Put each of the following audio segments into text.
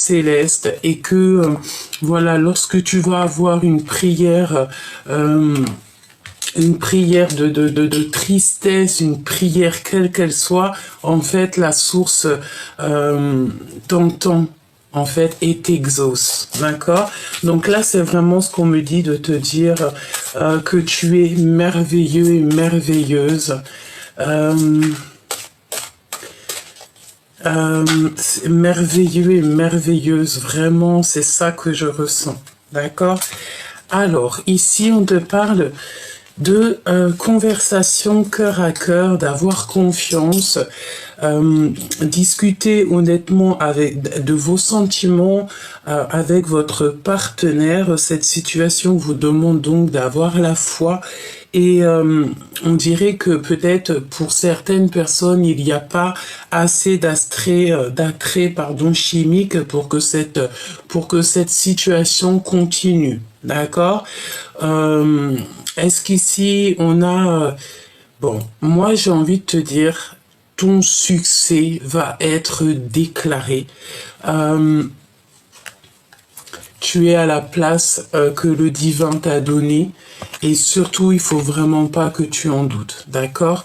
céleste et que, voilà, lorsque tu vas avoir une prière de tristesse, une prière quelle qu'elle soit, en fait, la source t'entend, en fait, et t'exauce, d'accord? Donc là, c'est vraiment ce qu'on me dit de te dire que tu es merveilleux et merveilleuse. Merveilleux et merveilleuse, vraiment, c'est ça que je ressens, d'accord? Alors, ici, on te parle de conversation cœur à cœur, d'avoir confiance, discuter honnêtement de vos sentiments avec votre partenaire. Cette situation vous demande donc d'avoir la foi et on dirait que peut-être pour certaines personnes, il n'y a pas assez d'attrait chimique pour que cette situation continue. D'accord? Est-ce qu'ici on a... Bon, moi j'ai envie de te dire, ton succès va être déclaré. Tu es à la place que le divin t'a donnée et surtout, il faut vraiment pas que tu en doutes, d'accord?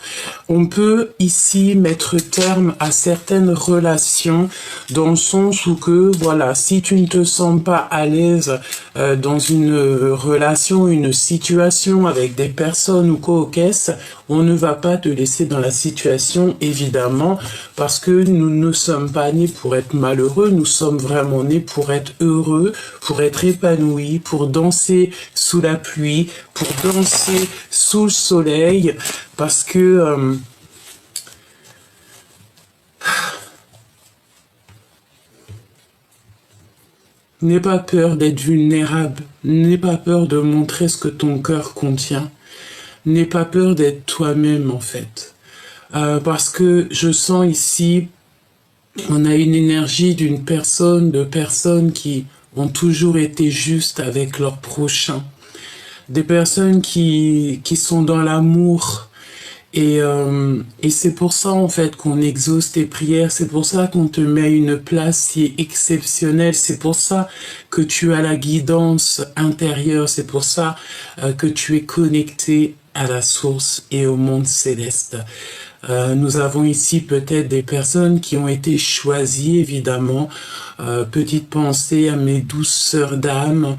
On peut ici mettre terme à certaines relations dans le sens où que, voilà, si tu ne te sens pas à l'aise dans une relation, une situation avec des personnes ou quoi aux caisses, on ne va pas te laisser dans la situation, évidemment, parce que nous ne sommes pas nés pour être malheureux, nous sommes vraiment nés pour être heureux, pour être épanouis, pour danser sous la pluie, pour danser sous le soleil, parce que... n'aie pas peur d'être vulnérable, n'aie pas peur de montrer ce que ton cœur contient, n'aie pas peur d'être toi-même en fait. Parce que je sens ici, on a une énergie de personnes qui ont toujours été justes avec leur prochain. Des personnes qui sont dans l'amour. Et c'est pour ça, en fait, qu'on exauce tes prières. C'est pour ça qu'on te met à une place si exceptionnelle. C'est pour ça que tu as la guidance intérieure. C'est pour ça que tu es connecté à la source et au monde céleste. Nous avons ici peut-être des personnes qui ont été choisies, évidemment. Petite pensée à mes douces sœurs d'âme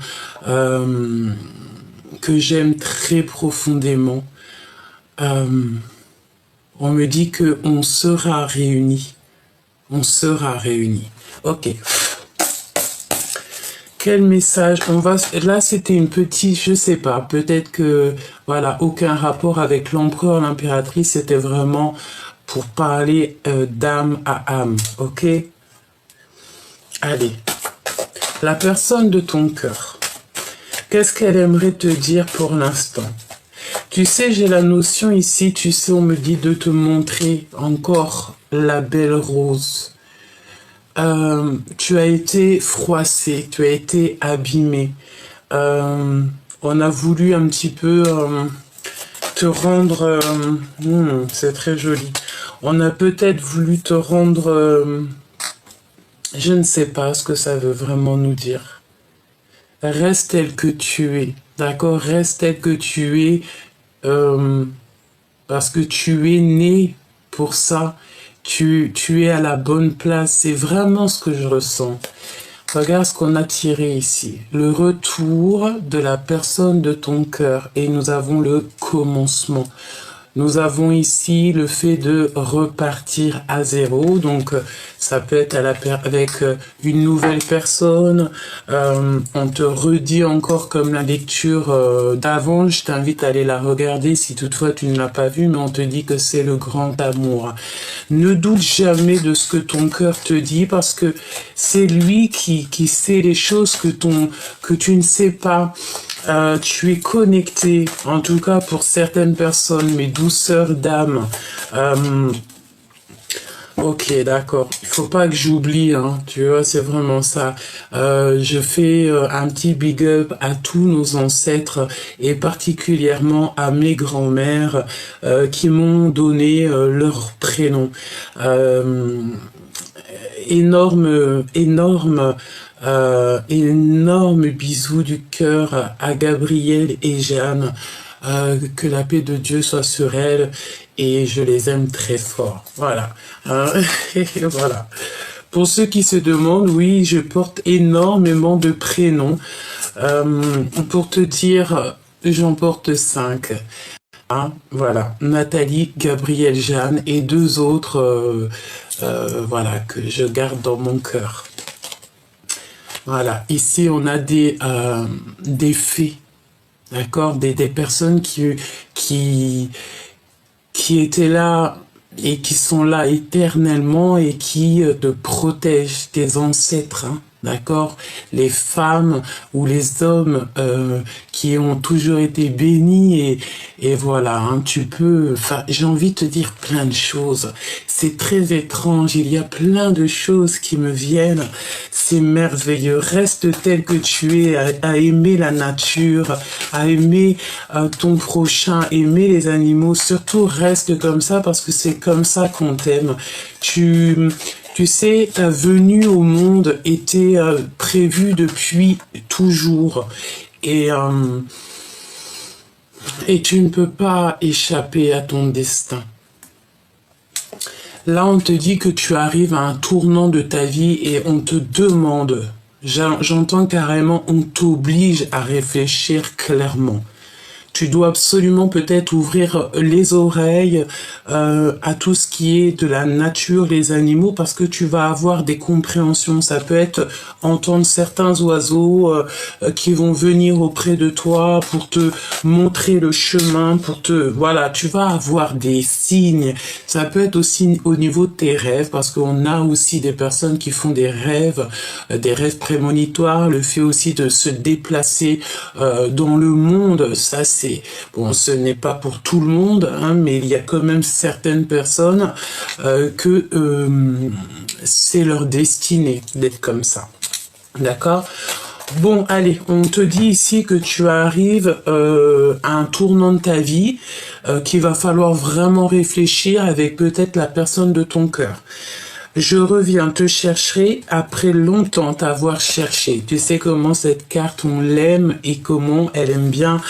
que j'aime très profondément. On me dit que on sera réunis. On sera réunis. Ok. Quel message on va... Là, c'était une petite... Je sais pas. Peut-être que... Voilà, aucun rapport avec l'empereur, l'impératrice. C'était vraiment pour parler d'âme à âme. Ok. Allez. La personne de ton cœur. Qu'est-ce qu'elle aimerait te dire pour l'instant? Tu sais, j'ai la notion ici, tu sais, on me dit de te montrer encore la belle rose. Tu as été froissé, tu as été abîmé. On a voulu un petit peu te rendre... c'est très joli. On a peut-être voulu te rendre... je ne sais pas ce que ça veut vraiment nous dire. Reste tel que tu es, d'accord? Reste tel que tu es. Parce que tu es né pour ça, tu es à la bonne place, c'est vraiment ce que je ressens. Regarde ce qu'on a tiré ici, le retour de la personne de ton cœur et nous avons le commencement. Nous avons ici le fait de repartir à zéro, donc ça peut être avec une nouvelle personne. On te redit encore comme la lecture d'avant, je t'invite à aller la regarder si toutefois tu ne l'as pas vue, mais on te dit que c'est le grand amour. Ne doute jamais de ce que ton cœur te dit parce que c'est lui qui sait les choses que tu ne sais pas. Tu es connecté, en tout cas pour certaines personnes, mes douceurs d'âme. Ok, d'accord. Il faut pas que j'oublie, hein. Tu vois, c'est vraiment ça. Je fais un petit big up à tous nos ancêtres et particulièrement à mes grands-mères qui m'ont donné leur prénom. énorme bisou du cœur à Gabrielle et Jeanne. Que la paix de Dieu soit sur elles et je les aime très fort. Voilà. Voilà. Pour ceux qui se demandent, oui, je porte énormément de prénoms. Pour te dire, j'en porte 5. Hein, voilà, Nathalie, Gabrielle, Jeanne et 2 autres, voilà, que je garde dans mon cœur. Voilà, ici on a des fées, d'accord, des personnes qui étaient là et qui sont là éternellement et qui te protègent, tes ancêtres, hein. D'accord, les femmes ou les hommes qui ont toujours été bénis et voilà, hein, tu peux, enfin, j'ai envie de te dire plein de choses. C'est très étrange, il y a plein de choses qui me viennent. C'est merveilleux. Reste tel que tu es, à aimer la nature, à aimer ton prochain, aimer les animaux. Surtout reste comme ça parce que c'est comme ça qu'on t'aime. Tu sais, ta venue au monde était prévue depuis toujours. Et tu ne peux pas échapper à ton destin. Là, on te dit que tu arrives à un tournant de ta vie et on te demande, j'entends carrément, on t'oblige à réfléchir clairement. Tu dois absolument peut-être ouvrir les oreilles à tout ce qui est de la nature, les animaux, parce que tu vas avoir des compréhensions. Ça peut être entendre certains oiseaux qui vont venir auprès de toi pour te montrer le chemin, voilà, tu vas avoir des signes. Ça peut être aussi au niveau de tes rêves, parce qu'on a aussi des personnes qui font des rêves prémonitoires, le fait aussi de se déplacer dans le monde, ça c'est bon, ce n'est pas pour tout le monde, hein, mais il y a quand même certaines personnes que c'est leur destinée d'être comme ça. D'accord? Bon, allez, on te dit ici que tu arrives à un tournant de ta vie, qu'il va falloir vraiment réfléchir avec peut-être la personne de ton cœur. Je reviens te chercher après longtemps t'avoir cherché. Tu sais comment cette carte, on l'aime et comment elle aime bien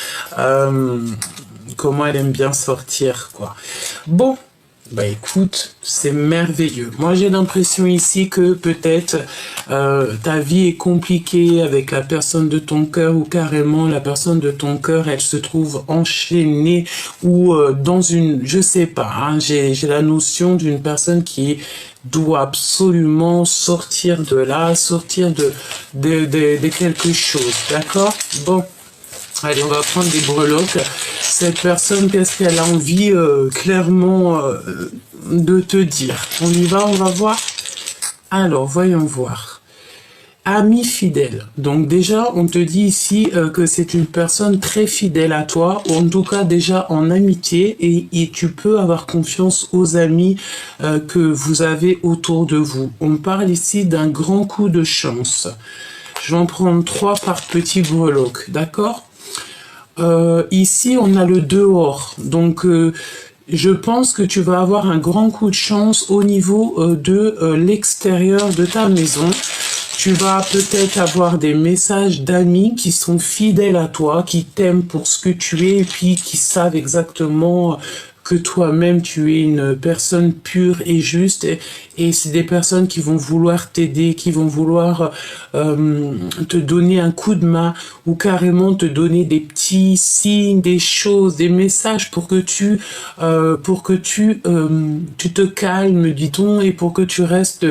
sortir, quoi. Bon, bah écoute, c'est merveilleux. Moi, j'ai l'impression ici que peut-être ta vie est compliquée avec la personne de ton cœur ou carrément la personne de ton cœur, elle se trouve enchaînée ou dans une, je sais pas, hein, j'ai la notion d'une personne qui doit absolument sortir de là, sortir de quelque chose, d'accord? Bon, allez, on va prendre des breloques. Cette personne, qu'est-ce qu'elle a envie clairement de te dire? On y va, on va voir. Alors, voyons voir. Ami fidèle. Donc déjà, on te dit ici que c'est une personne très fidèle à toi, ou en tout cas déjà en amitié, et tu peux avoir confiance aux amis que vous avez autour de vous. On parle ici d'un grand coup de chance. Je vais en prendre 3 par petit breloque, d'accord? Ici, on a le dehors. Donc, je pense que tu vas avoir un grand coup de chance au niveau de l'extérieur de ta maison. Tu vas peut-être avoir des messages d'amis qui sont fidèles à toi, qui t'aiment pour ce que tu es et puis qui savent exactement que toi-même tu es une personne pure et juste et c'est des personnes qui vont vouloir t'aider, qui vont vouloir te donner un coup de main ou carrément te donner des petits signes, des choses, des messages pour que tu te calmes, dit-on, et pour que tu restes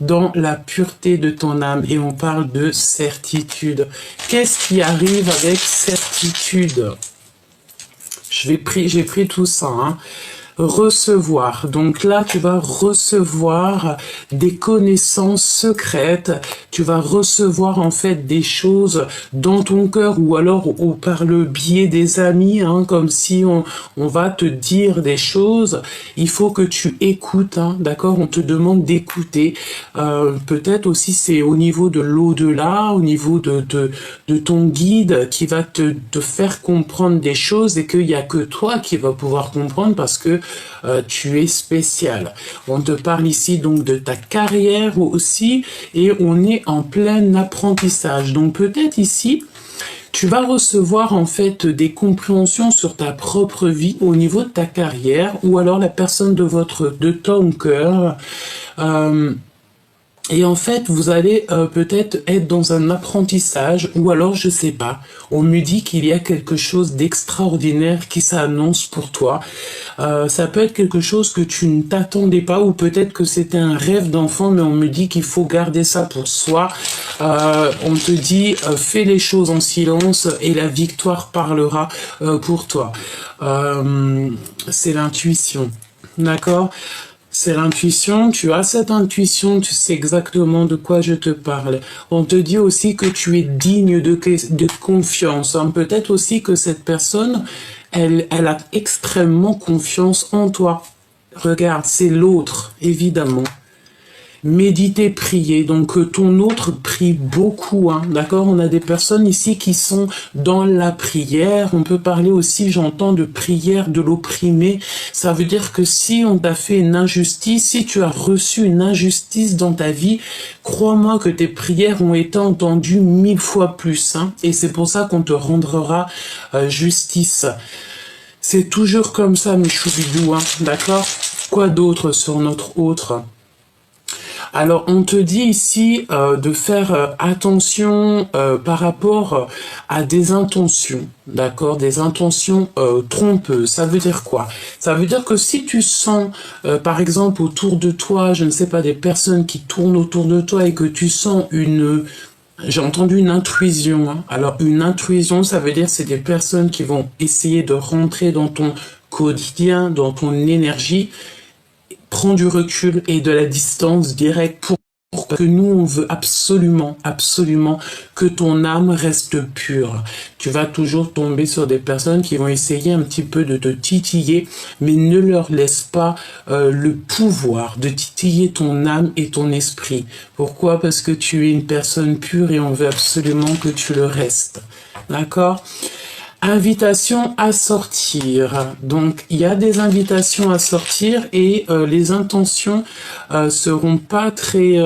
dans la pureté de ton âme. Et on parle de certitude. Qu'est-ce qui arrive avec certitude? J'ai pris tout ça, hein. Recevoir. Donc là, tu vas recevoir des connaissances secrètes. Tu vas recevoir en fait des choses dans ton cœur ou alors par le biais des amis, hein, comme si on va te dire des choses. Il faut que tu écoutes, hein, d'accord? On te demande d'écouter. Peut-être aussi c'est au niveau de l'au-delà, au niveau de ton guide qui va te faire comprendre des choses et qu'il n'y a que toi qui va pouvoir comprendre parce que tu es spécial. On te parle ici donc de ta carrière aussi, et on est en plein apprentissage. Donc peut-être ici, tu vas recevoir en fait des compréhensions sur ta propre vie au niveau de ta carrière, ou alors la personne de ton cœur. Et en fait, vous allez peut-être être dans un apprentissage, ou alors, je sais pas, on me dit qu'il y a quelque chose d'extraordinaire qui s'annonce pour toi. Ça peut être quelque chose que tu ne t'attendais pas, ou peut-être que c'était un rêve d'enfant, mais on me dit qu'il faut garder ça pour soi. On te dit, fais les choses en silence et la victoire parlera pour toi. C'est l'intuition, d'accord ? C'est l'intuition, tu as cette intuition, tu sais exactement de quoi je te parle. On te dit aussi que tu es digne de confiance. Peut-être aussi que cette personne, elle a extrêmement confiance en toi. Regarde, c'est l'autre, évidemment. Méditer, prier, donc ton autre prie beaucoup, hein, d'accord? On a des personnes ici qui sont dans la prière. On peut parler aussi, j'entends, de prière de l'opprimé. Ça veut dire que si on t'a fait une injustice, si tu as reçu une injustice dans ta vie, crois-moi que tes prières ont été entendues 1000 fois plus, hein, et c'est pour ça qu'on te rendra justice. C'est toujours comme ça, mes choubidous, hein, d'accord? Quoi d'autre sur notre autre? Alors, on te dit ici de faire attention par rapport à des intentions, d'accord? Des intentions trompeuses. Ça veut dire quoi? Ça veut dire que si tu sens, par exemple, autour de toi, je ne sais pas, des personnes qui tournent autour de toi et que tu sens une... J'ai entendu une intrusion, hein. Alors, une intrusion, ça veut dire que c'est des personnes qui vont essayer de rentrer dans ton quotidien, dans ton énergie. Prends du recul et de la distance directe pour que nous, on veut absolument, absolument que ton âme reste pure. Tu vas toujours tomber sur des personnes qui vont essayer un petit peu de te titiller, mais ne leur laisse pas le pouvoir de titiller ton âme et ton esprit. Pourquoi? Parce que tu es une personne pure et on veut absolument que tu le restes. D'accord? Invitation à sortir. Donc, il y a des invitations à sortir et les intentions seront pas très...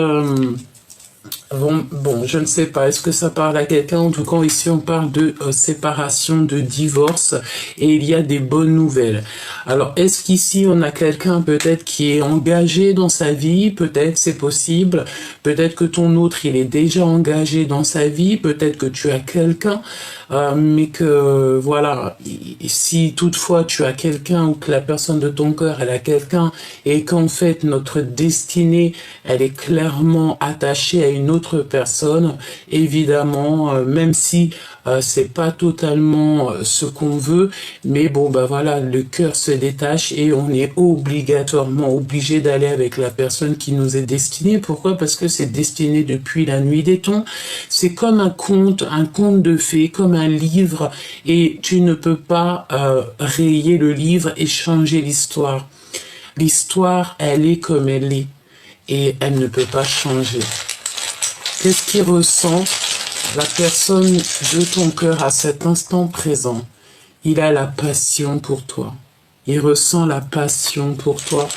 Bon, je ne sais pas, est-ce que ça parle à quelqu'un? En tout cas, ici, on parle de séparation, de divorce, et il y a des bonnes nouvelles. Alors, est-ce qu'ici, on a quelqu'un peut-être qui est engagé dans sa vie? Peut-être, c'est possible. Peut-être que ton autre, il est déjà engagé dans sa vie. Peut-être que tu as quelqu'un, mais que, voilà, si toutefois tu as quelqu'un ou que la personne de ton cœur, elle a quelqu'un, et qu'en fait, notre destinée, elle est clairement attachée à une autre personne, évidemment, même si c'est pas totalement ce qu'on veut, mais bon, bah voilà, le cœur se détache et on est obligatoirement obligé d'aller avec la personne qui nous est destinée. Pourquoi? Parce que c'est destiné depuis la nuit des temps. C'est comme un conte de fées, comme un livre, et tu ne peux pas rayer le livre et changer l'histoire. L'histoire, elle est comme elle est, et elle ne peut pas changer. Qu'est-ce qui ressent la personne de ton cœur à cet instant présent? Il a la passion pour toi. Il ressent la passion pour toi.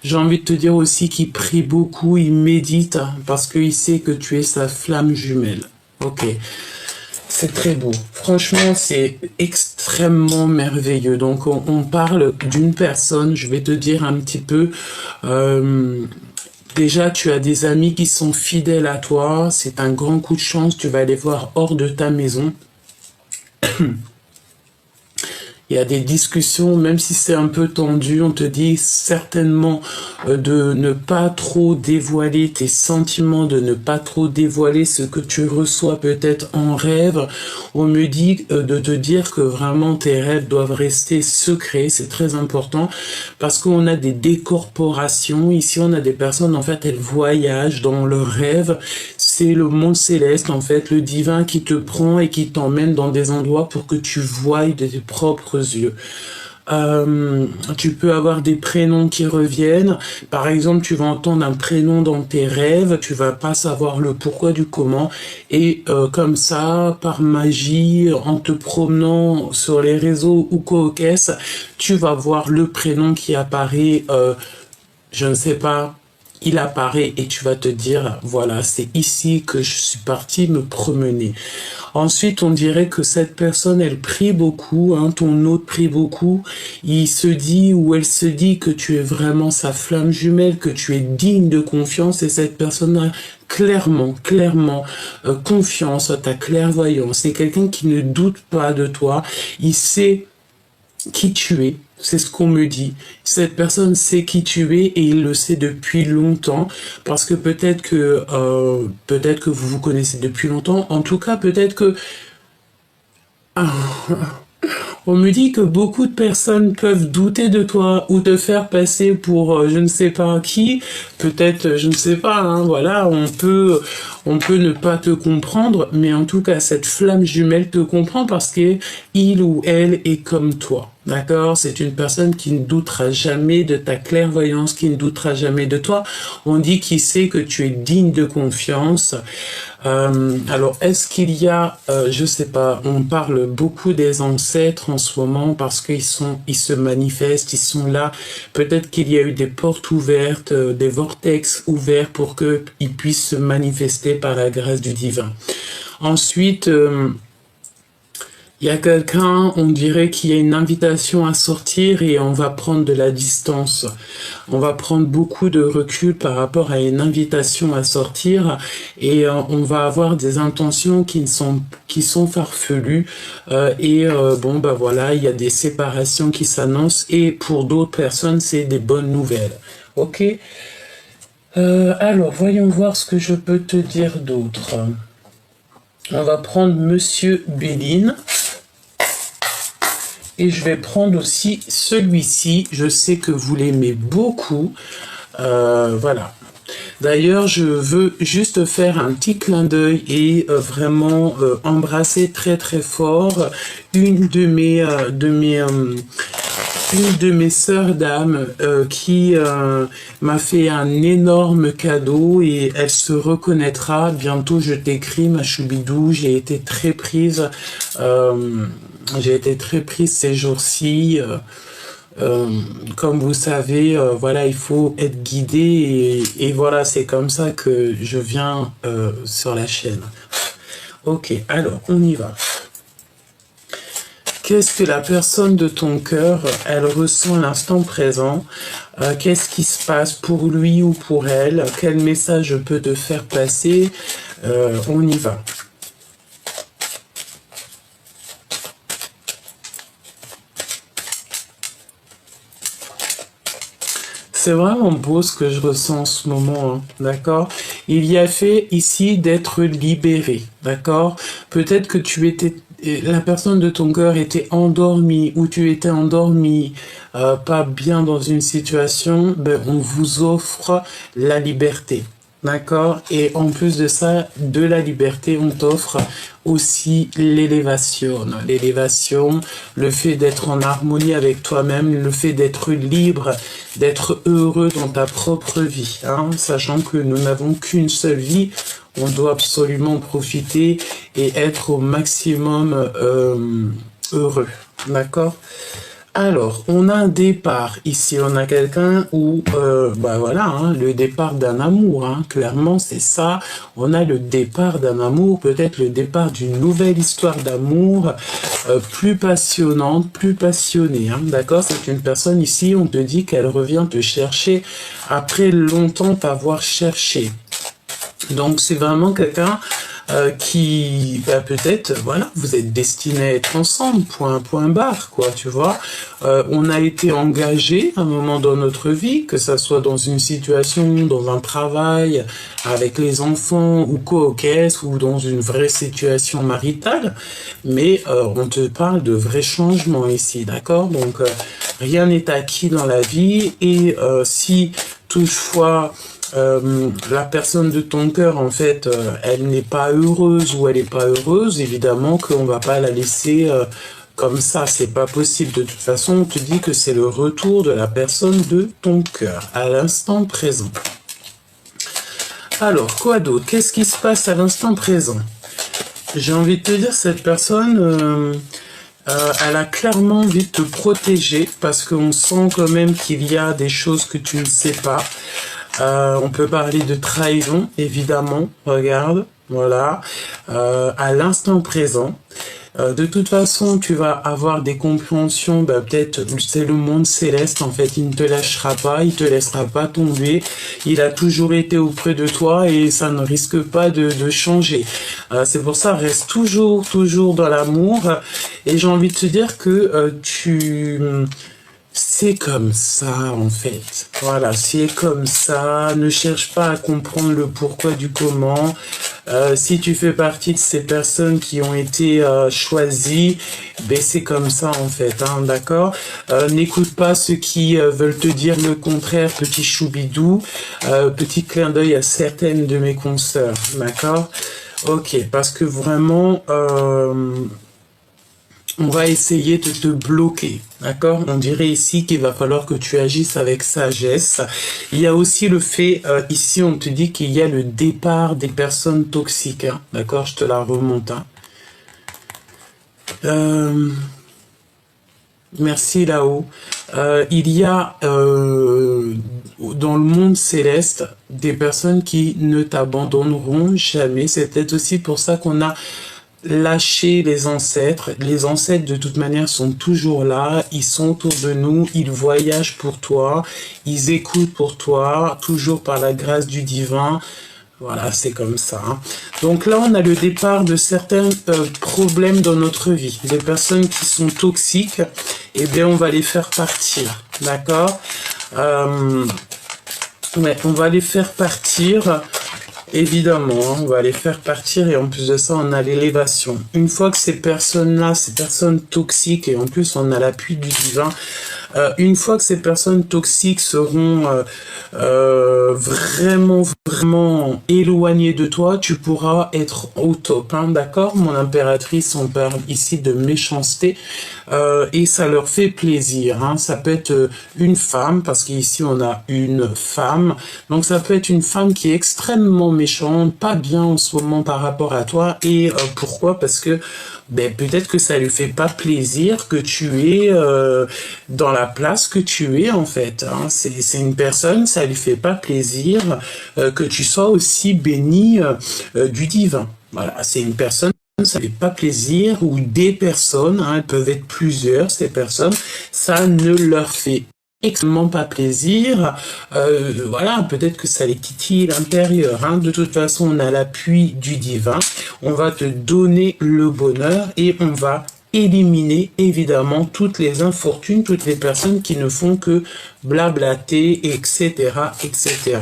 J'ai envie de te dire aussi qu'il prie beaucoup, il médite, parce qu'il sait que tu es sa flamme jumelle. Ok. C'est très beau. Franchement, c'est extrêmement merveilleux. Donc, on parle d'une personne, je vais te dire un petit peu... Déjà, tu as des amis qui sont fidèles à toi. C'est un grand coup de chance. Tu vas les voir hors de ta maison. Il y a des discussions, même si c'est un peu tendu, on te dit certainement de ne pas trop dévoiler tes sentiments, de ne pas trop dévoiler ce que tu reçois peut-être en rêve. On me dit de te dire que vraiment tes rêves doivent rester secrets, c'est très important, parce qu'on a des décorporations. Ici, on a des personnes, en fait, elles voyagent dans leurs rêves. C'est le monde céleste, en fait, le divin qui te prend et qui t'emmène dans des endroits pour que tu voies de tes propres yeux. Tu peux avoir des prénoms qui reviennent. Par exemple, tu vas entendre un prénom dans tes rêves, tu vas pas savoir le pourquoi du comment. Et comme ça, par magie, en te promenant sur les réseaux ou quoi au caisse, tu vas voir le prénom qui apparaît, je ne sais pas, il apparaît et tu vas te dire, voilà, c'est ici que je suis parti me promener. Ensuite, on dirait que cette personne, elle prie beaucoup, hein, ton hôte prie beaucoup. Il se dit ou elle se dit que tu es vraiment sa flamme jumelle, que tu es digne de confiance et cette personne a clairement confiance à ta clairvoyance. C'est quelqu'un qui ne doute pas de toi. Il sait qui tu es. C'est ce qu'on me dit. Cette personne sait qui tu es et il le sait depuis longtemps parce que peut-être que vous vous connaissez depuis longtemps. En tout cas, peut-être que on me dit que beaucoup de personnes peuvent douter de toi ou te faire passer pour je ne sais pas qui. Peut-être, je ne sais pas, hein, voilà, on peut ne pas te comprendre, mais en tout cas, cette flamme jumelle te comprend parce que il ou elle est comme toi. D'accord? C'est une personne qui ne doutera jamais de ta clairvoyance, qui ne doutera jamais de toi. On dit qu'il sait que tu es digne de confiance. Alors, est-ce qu'il y a, je sais pas, on parle beaucoup des ancêtres en ce moment parce qu'ils se manifestent, ils sont là. Peut-être qu'il y a eu des portes ouvertes, des vortex ouverts pour qu'ils puissent se manifester par la grâce du divin. Ensuite, il y a quelqu'un, on dirait qu'il y a une invitation à sortir et on va prendre de la distance. On va prendre beaucoup de recul par rapport à une invitation à sortir et on va avoir des intentions qui sont farfelues bon bah voilà, il y a des séparations qui s'annoncent et pour d'autres personnes c'est des bonnes nouvelles. Ok. Alors voyons voir ce que je peux te dire d'autre. On va prendre Monsieur Béline. Et je vais prendre aussi celui-ci. Je sais que vous l'aimez beaucoup. Voilà. D'ailleurs, je veux juste faire un petit clin d'œil et vraiment embrasser très très fort une de mes sœurs d'âme qui m'a fait un énorme cadeau et elle se reconnaîtra. Bientôt, je t'écris, ma choubidou. J'ai été très prise ces jours-ci. Comme vous savez, voilà, il faut être guidé et voilà, c'est comme ça que je viens sur la chaîne. Ok, alors, on y va. Qu'est-ce que la personne de ton cœur, elle ressent à l'instant présent? Qu'est-ce qui se passe pour lui ou pour elle? Quel message je peux te faire passer? On y va. C'est vraiment beau ce que je ressens en ce moment, hein, d'accord? Il y a fait ici d'être libéré, d'accord? Peut-être que la personne de ton cœur était endormie ou tu étais endormi, pas bien dans une situation, ben on vous offre la liberté. D'accord? Et en plus de ça, de la liberté, on t'offre aussi l'élévation. L'élévation, le fait d'être en harmonie avec toi-même, le fait d'être libre, d'être heureux dans ta propre vie. Hein? Sachant que nous n'avons qu'une seule vie, on doit absolument profiter et être au maximum heureux. D'accord? Alors, on a un départ. Ici, on a quelqu'un où, bah voilà, hein, le départ d'un amour. Hein, clairement, c'est ça. On a le départ d'un amour, peut-être le départ d'une nouvelle histoire d'amour, plus passionnante, plus passionnée. Hein, d'accord? C'est une personne ici, on te dit qu'elle revient te chercher après longtemps t'avoir cherché. Donc, c'est vraiment quelqu'un qui, bah, peut-être, voilà, vous êtes destinés à être ensemble, point barre, quoi, tu vois. On a été engagés à un moment dans notre vie, que ça soit dans une situation, dans un travail, avec les enfants, ou co-caisse, ou dans une vraie situation maritale, mais on te parle de vrais changements ici, d'accord? Donc, rien n'est acquis dans la vie, et si toutefois la personne de ton cœur, en fait, elle n'est pas heureuse ou elle n'est pas heureuse, évidemment qu'on va pas la laisser Comme ça, c'est pas possible. De toute façon, on te dit que c'est le retour de la personne de ton cœur, à l'instant présent. Alors, quoi d'autre? Qu'est-ce qui se passe à l'instant présent? J'ai envie de te dire, cette personne, elle a clairement envie de te protéger, parce qu'on sent quand même qu'il y a des choses que tu ne sais pas. On peut parler de trahison, évidemment, regarde, voilà, à l'instant présent. De toute façon, tu vas avoir des compréhensions, peut-être c'est le monde céleste, en fait, il ne te lâchera pas, il te laissera pas tomber, il a toujours été auprès de toi et ça ne risque pas de changer. C'est pour ça, reste toujours dans l'amour, et j'ai envie de te dire que c'est comme ça, en fait. Voilà, c'est comme ça. Ne cherche pas à comprendre le pourquoi du comment. Si tu fais partie de ces personnes qui ont été choisies, ben c'est comme ça, en fait, hein, d'accord? N'écoute pas ceux qui veulent te dire le contraire, petit choubidou. Petit clin d'œil à certaines de mes consoeurs, d'accord? Ok, parce que vraiment... on va essayer de te bloquer, d'accord? On dirait ici qu'il va falloir que tu agisses avec sagesse. Il y a aussi le fait, ici on te dit qu'il y a le départ des personnes toxiques, hein, d'accord? Je te la remonte. Hein. Merci là-haut. Il y a dans le monde céleste des personnes qui ne t'abandonneront jamais. C'est peut-être aussi pour ça qu'on a lâcher les ancêtres. Les ancêtres, de toute manière, sont toujours là. Ils sont autour de nous. Ils voyagent pour toi. Ils écoutent pour toi, toujours par la grâce du divin. Voilà, c'est comme ça. Hein. Donc là, on a le départ de certains problèmes dans notre vie. Des personnes qui sont toxiques, eh bien, on va les faire partir. D'accord? Ouais, on va les faire partir. Évidemment, hein, on va les faire partir et en plus de ça, on a l'élévation. Une fois que ces personnes-là, ces personnes toxiques, et en plus on a l'appui du divin, une fois que ces personnes toxiques seront vraiment éloignées de toi, tu pourras être au top, hein, d'accord? Mon impératrice, on parle ici de méchanceté, et ça leur fait plaisir, hein. Ça peut être une femme, parce qu'ici on a une femme, donc ça peut être une femme qui est extrêmement méchante, pas bien en ce moment par rapport à toi, et pourquoi? Parce que peut-être que ça lui fait pas plaisir que tu es dans la place que tu es, en fait. Hein. C'est une personne, ça lui fait pas plaisir que tu sois aussi béni du divin. Voilà, c'est une personne, ça ne fait pas plaisir, ou des personnes, hein, elles peuvent être plusieurs, ces personnes, ça ne leur fait extrêmement pas plaisir, voilà, peut-être que ça les titille l'intérieur, hein. De toute façon, on a l'appui du divin, on va te donner le bonheur et on va éliminer évidemment toutes les infortunes, toutes les personnes qui ne font que blablater, etc., etc.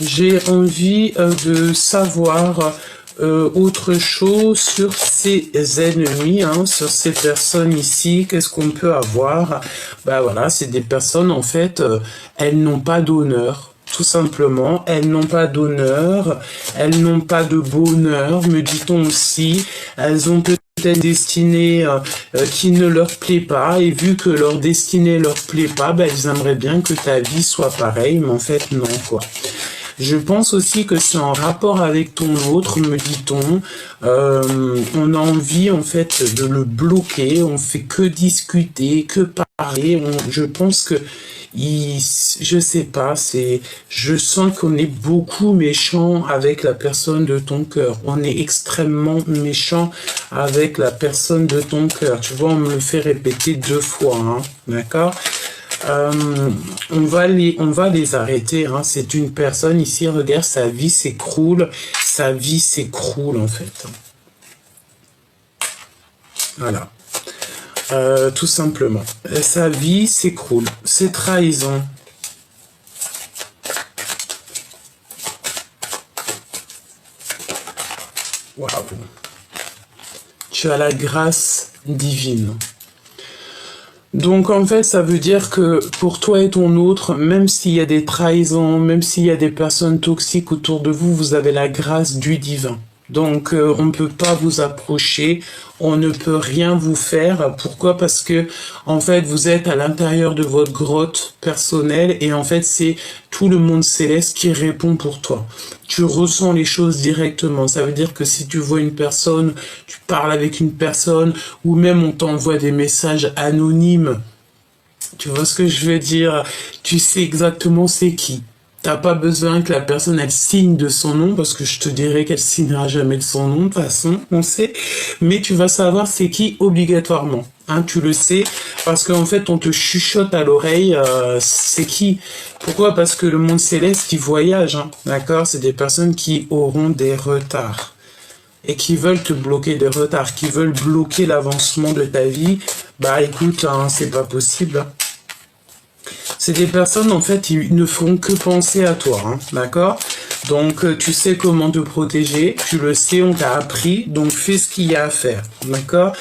J'ai envie de savoir autre chose sur ces ennemis, hein, sur ces personnes ici. Qu'est-ce qu'on peut avoir? Voilà, c'est des personnes, en fait, elles n'ont pas d'honneur. Tout simplement, elles n'ont pas d'honneur, elles n'ont pas de bonheur, me dit-on aussi. Elles ont peut-être une destinée qui ne leur plaît pas, et vu que leur destinée leur plaît pas, elles aimeraient bien que ta vie soit pareille, mais en fait, non, quoi. Je pense aussi que c'est en rapport avec ton autre, me dit-on. On a envie, en fait, de le bloquer. On fait que discuter, que parler. Je pense que, je sais pas, je sens qu'on est beaucoup méchant avec la personne de ton cœur. On est extrêmement méchant avec la personne de ton cœur. Tu vois, on me le fait répéter 2 fois, hein, d'accord? On va les arrêter, hein. C'est une personne ici, regarde, sa vie s'écroule, en fait. Voilà, tout simplement. Sa vie s'écroule, c'est trahison. Waouh. Tu as la grâce divine. Donc en fait, ça veut dire que pour toi et ton autre, même s'il y a des trahisons, même s'il y a des personnes toxiques autour de vous, vous avez la grâce du divin. Donc, on ne peut pas vous approcher, on ne peut rien vous faire. Pourquoi? Parce que, en fait, vous êtes à l'intérieur de votre grotte personnelle et en fait, c'est tout le monde céleste qui répond pour toi. Tu ressens les choses directement. Ça veut dire que si tu vois une personne, tu parles avec une personne ou même on t'envoie des messages anonymes. Tu vois ce que je veux dire? Tu sais exactement c'est qui. T'as pas besoin que la personne elle signe de son nom parce que je te dirais qu'elle signera jamais de son nom de toute façon, on sait. Mais tu vas savoir c'est qui obligatoirement. Hein, tu le sais parce qu'en fait on te chuchote à l'oreille c'est qui. Pourquoi? Parce que le monde céleste il voyage, hein, d'accord? C'est des personnes qui auront des retards et qui veulent te bloquer des retards, qui veulent bloquer l'avancement de ta vie. Bah écoute, hein, c'est pas possible. C'est des personnes, en fait, ils ne font que penser à toi, hein, d'accord? Donc, tu sais comment te protéger, tu le sais, on t'a appris, donc fais ce qu'il y a à faire, d'accord?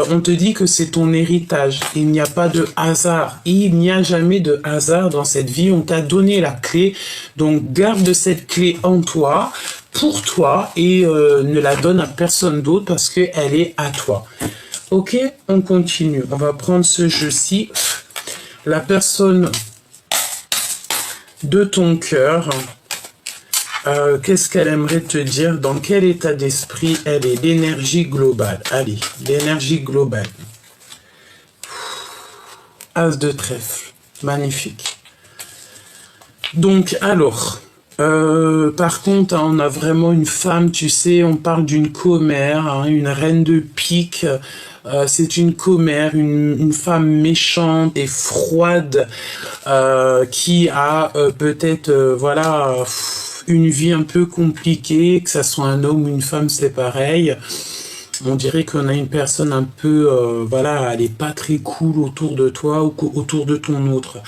On te dit que c'est ton héritage, il n'y a pas de hasard, il n'y a jamais de hasard dans cette vie, on t'a donné la clé, donc garde cette clé en toi, pour toi, et ne la donne à personne d'autre parce qu'elle est à toi. Ok, on continue, on va prendre ce jeu-ci. La personne de ton cœur, qu'est-ce qu'elle aimerait te dire? Dans quel état d'esprit elle est? L'énergie globale. Allez, l'énergie globale. As de trèfle. Magnifique. Donc, alors, par contre, hein, on a vraiment une femme, tu sais, on parle d'une commère, hein, une reine de pique. C'est une commère, une femme méchante et froide qui a peut-être, voilà, une vie un peu compliquée, que ça soit un homme ou une femme, c'est pareil. On dirait qu'on a une personne un peu, voilà, elle est pas très cool autour de toi ou autour de ton autre.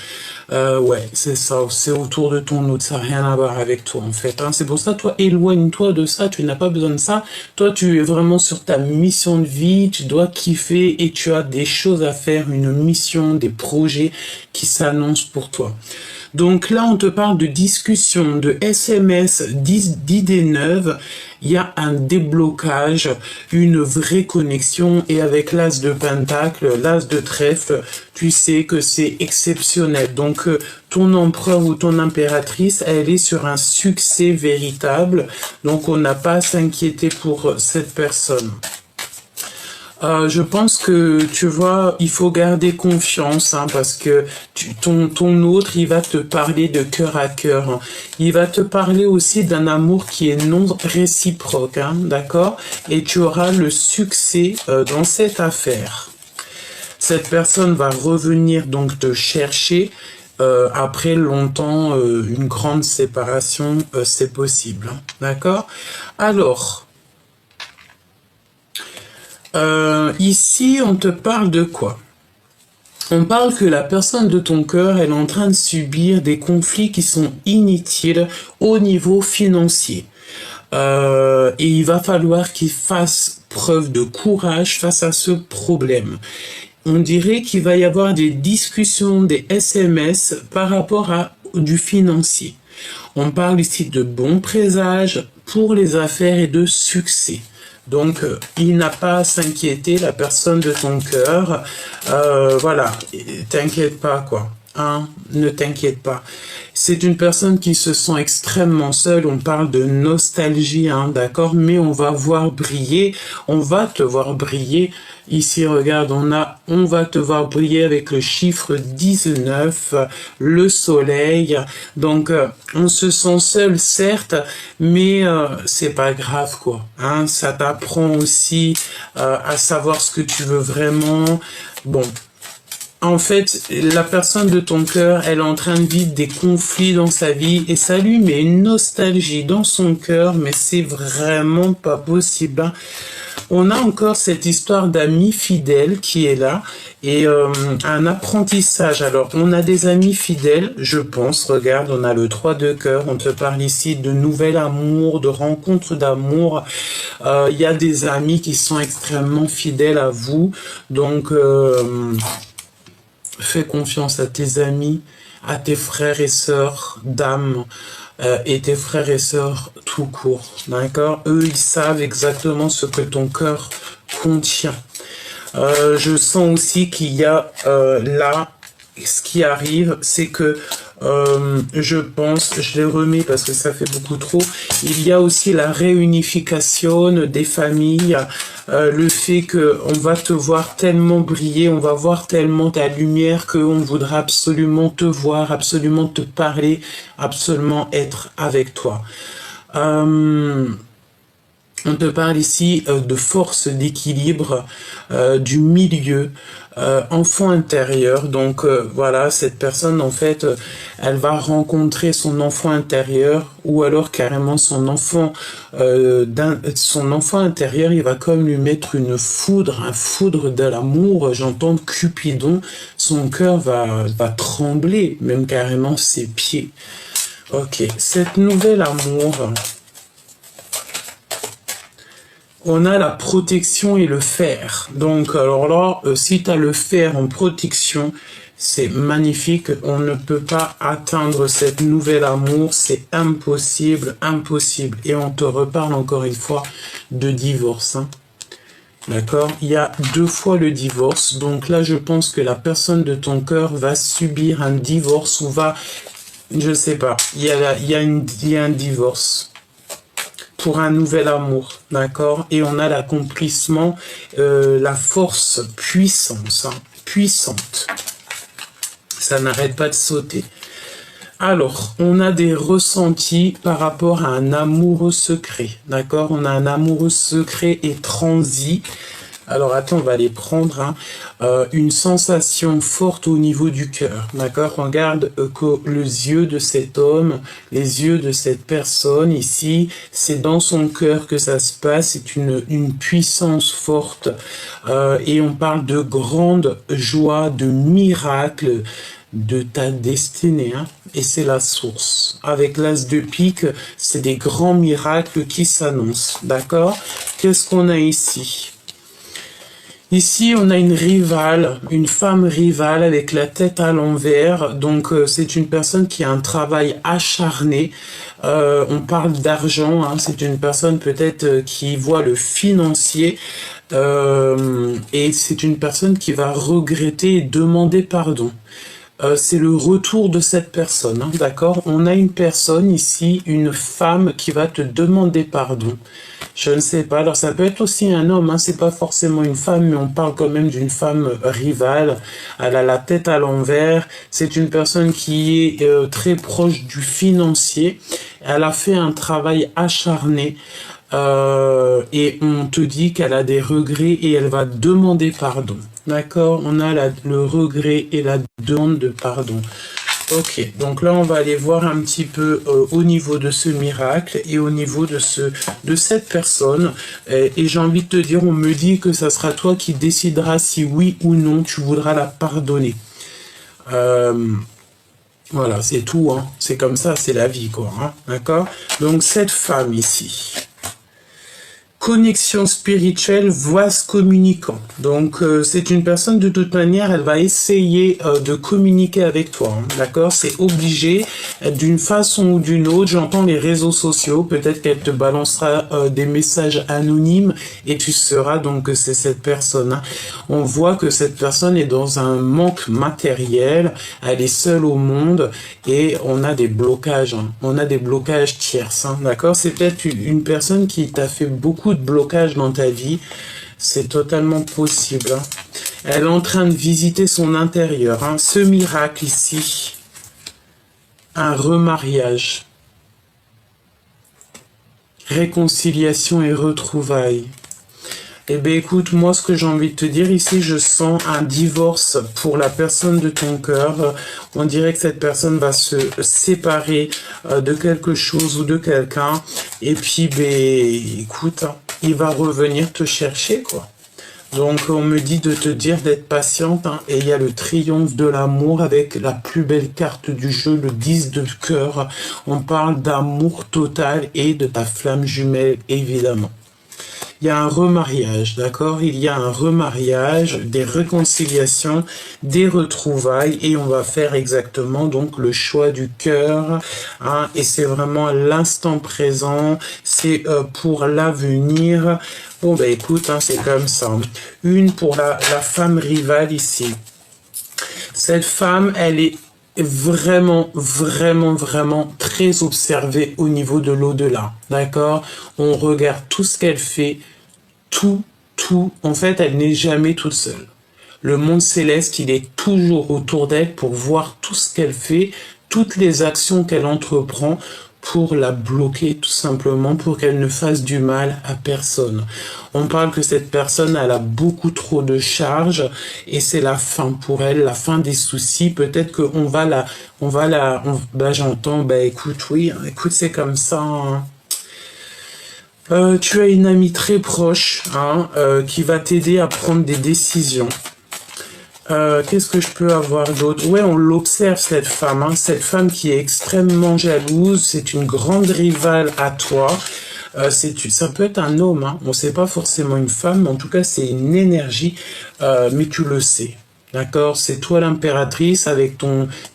Ouais, c'est ça, c'est autour de ton autre, ça n'a rien à voir avec toi en fait. Hein. C'est pour ça, toi, éloigne-toi de ça, tu n'as pas besoin de ça. Toi, tu es vraiment sur ta mission de vie, tu dois kiffer et tu as des choses à faire, une mission, des projets qui s'annoncent pour toi. Donc là, on te parle de discussion, de SMS, d'idées neuves. Il y a un déblocage, une vraie connexion. Et avec l'as de pentacle, l'as de trèfle, tu sais que c'est exceptionnel. Donc, ton empereur ou ton impératrice, elle est sur un succès véritable. Donc, on n'a pas à s'inquiéter pour cette personne. Je pense que, tu vois, il faut garder confiance, hein, parce que ton autre, il va te parler de cœur à cœur. Hein. Il va te parler aussi d'un amour qui est non réciproque, hein, d'accord? Et tu auras le succès dans cette affaire. Cette personne va revenir donc te chercher. Après longtemps, une grande séparation, c'est possible, hein, d'accord? Alors... ici, on te parle de quoi? On parle que la personne de ton cœur, elle est en train de subir des conflits qui sont inutiles au niveau financier. Et il va falloir qu'il fasse preuve de courage face à ce problème. On dirait qu'il va y avoir des discussions, des SMS par rapport à du financier. On parle ici de bons présages pour les affaires et de succès. Donc, il n'a pas à s'inquiéter, la personne de ton cœur. Voilà, t'inquiète pas, quoi. Hein, ne t'inquiète pas. C'est une personne qui se sent extrêmement seule. On parle de nostalgie, hein, d'accord? Mais on va voir briller. On va te voir briller. Ici, regarde, on va te voir briller avec le chiffre 19, le soleil. Donc, on se sent seul, certes, mais c'est pas grave, quoi. Hein, ça t'apprend aussi à savoir ce que tu veux vraiment. Bon. En fait, la personne de ton cœur, elle est en train de vivre des conflits dans sa vie et ça lui met une nostalgie dans son cœur, mais c'est vraiment pas possible. Hein. On a encore cette histoire d'amis fidèles qui est là et un apprentissage. Alors, on a des amis fidèles, je pense. Regarde, on a le 3 de cœur. On te parle ici de nouvel amour, de rencontre d'amour. Il y a des amis qui sont extrêmement fidèles à vous. Donc... fais confiance à tes amis, à tes frères et sœurs d'âme. et tes frères et sœurs tout court, d'accord? Eux, ils savent exactement ce que ton cœur contient. Je sens aussi qu'il y a là, ce qui arrive, c'est que je pense, je les remets parce que ça fait beaucoup trop, il y a aussi la réunification des familles, le fait que on va te voir tellement briller, on va voir tellement ta lumière qu'on voudra absolument te voir, absolument te parler, absolument être avec toi. On te parle ici de force, d'équilibre, du milieu, enfant intérieur. Donc voilà, cette personne, en fait, elle va rencontrer son enfant intérieur ou alors carrément son enfant intérieur. Il va comme lui mettre une foudre, un foudre de l'amour. J'entends Cupidon, son cœur va trembler, même carrément ses pieds. Ok, cette nouvelle amour... On a la protection et le fer. Donc, alors là, si tu as le fer en protection, c'est magnifique. On ne peut pas atteindre cette nouvelle amour. C'est impossible, impossible. Et on te reparle encore une fois de divorce. Hein. D'accord? Il y a 2 fois le divorce. Donc là, je pense que la personne de ton cœur va subir un divorce ou va... Je sais pas. Il y a un divorce. Pour un nouvel amour, d'accord? Et on a l'accomplissement, la force, puissance, hein, puissante. Ça n'arrête pas de sauter. Alors, on a des ressentis par rapport à un amoureux secret, d'accord? On a un amoureux secret et transi. Alors, attends, on va les prendre. Hein. Une sensation forte au niveau du cœur, d'accord? Regarde que les yeux de cet homme, les yeux de cette personne ici, c'est dans son cœur que ça se passe. C'est une puissance forte. Et on parle de grande joie, de miracle, de ta destinée. Hein. Et c'est la source. Avec l'as de pique, c'est des grands miracles qui s'annoncent, d'accord? Qu'est-ce qu'on a ici? Ici, on a une rivale, une femme rivale avec la tête à l'envers. Donc, c'est une personne qui a un travail acharné. On parle d'argent. Hein, c'est une personne peut-être qui voit le financier. Et c'est une personne qui va regretter et demander pardon. C'est le retour de cette personne, hein, d'accord? On a une personne ici, une femme qui va te demander pardon. Je ne sais pas, alors ça peut être aussi un homme, hein, c'est pas forcément une femme, mais on parle quand même d'une femme rivale. Elle a la tête à l'envers, c'est une personne qui est très proche du financier. Elle a fait un travail acharné. Et on te dit qu'elle a des regrets et elle va demander pardon. D'accord? On a le regret et la demande de pardon. Ok, donc là on va aller voir un petit peu au niveau de ce miracle et au niveau de cette personne. Et j'ai envie de te dire, on me dit que ça sera toi qui décideras si oui ou non tu voudras la pardonner. Voilà, c'est tout, hein. C'est comme ça, c'est la vie, quoi. Hein. D'accord? Donc cette femme ici... Connexion spirituelle, voix communicant. Donc, c'est une personne, de toute manière, elle va essayer de communiquer avec toi. Hein, d'accord? C'est obligé, d'une façon ou d'une autre. J'entends les réseaux sociaux. Peut-être qu'elle te balancera des messages anonymes et tu sauras donc que c'est cette personne. Hein. On voit que cette personne est dans un manque matériel. Elle est seule au monde et on a des blocages. Hein. On a des blocages tierces. Hein, d'accord? C'est peut-être une personne qui t'a fait beaucoup de blocage dans ta vie, c'est totalement possible. Hein. Elle est en train de visiter son intérieur. Hein. Ce miracle ici, un remariage, réconciliation et retrouvailles. Eh bien, écoute, moi, ce que j'ai envie de te dire ici, je sens un divorce pour la personne de ton cœur. On dirait que cette personne va se séparer de quelque chose ou de quelqu'un. Et puis, ben, écoute, hein, il va revenir te chercher, quoi. Donc, on me dit de te dire d'être patiente. Hein, et il y a le triomphe de l'amour avec la plus belle carte du jeu, le 10 de cœur. On parle d'amour total et de ta flamme jumelle, évidemment. il y a un remariage, d'accord? Il y a un remariage, des réconciliations, des retrouvailles, et on va faire exactement donc le choix du cœur, hein, et c'est vraiment l'instant présent, c'est pour l'avenir. Bon, ben écoute, hein, c'est comme ça. Une pour la femme rivale ici. Cette femme, elle est vraiment, vraiment, vraiment très observée au niveau de l'au-delà, d'accord? On regarde tout ce qu'elle fait, tout. En fait, elle n'est jamais toute seule. Le monde céleste, il est toujours autour d'elle pour voir tout ce qu'elle fait, toutes les actions qu'elle entreprend pour la bloquer tout simplement, pour qu'elle ne fasse du mal à personne. On parle que cette personne, elle a beaucoup trop de charges et c'est la fin pour elle, la fin des soucis. Peut-être qu'on va bah j'entends, bah écoute, oui, écoute, c'est comme ça, hein. Tu as une amie très proche, hein, qui va t'aider à prendre des décisions. Qu'est-ce que je peux avoir d'autre? Ouais, on l'observe, cette femme, hein, cette femme qui est extrêmement jalouse, c'est une grande rivale à toi. Ça peut être un homme, hein, on sait pas forcément une femme, mais en tout cas c'est une énergie, mais tu le sais. D'accord, c'est toi l'impératrice avec